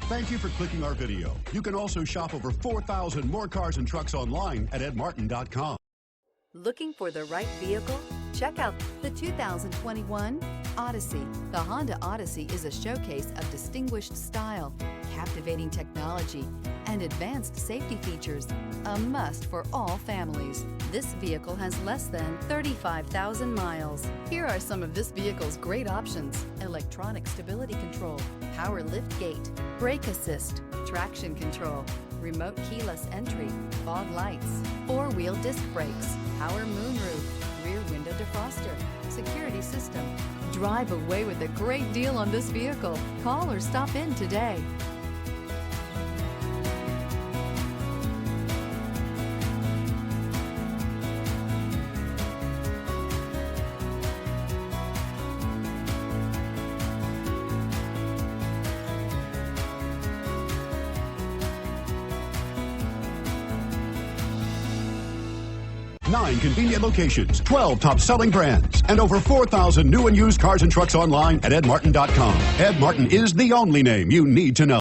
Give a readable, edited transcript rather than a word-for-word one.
Thank you for clicking our video. You can also shop over 4,000 more cars and trucks online at edmartin.com. Looking for the right vehicle? Check out the 2021 Odyssey. The Honda Odyssey is a showcase of distinguished style, captivating technology, and advanced safety features. A must for all families. This vehicle has less than 35,000 miles. Here are some of this vehicle's great options: electronic stability control, power lift gate, brake assist, traction control, remote keyless entry, fog lights, four-wheel disc brakes, power moonroof, rear window defroster, security system. Drive away with a great deal on this vehicle. Call or stop in today. Nine convenient locations, 12 top-selling brands, and over 4,000 new and used cars and trucks online at edmartin.com. Ed Martin is the only name you need to know.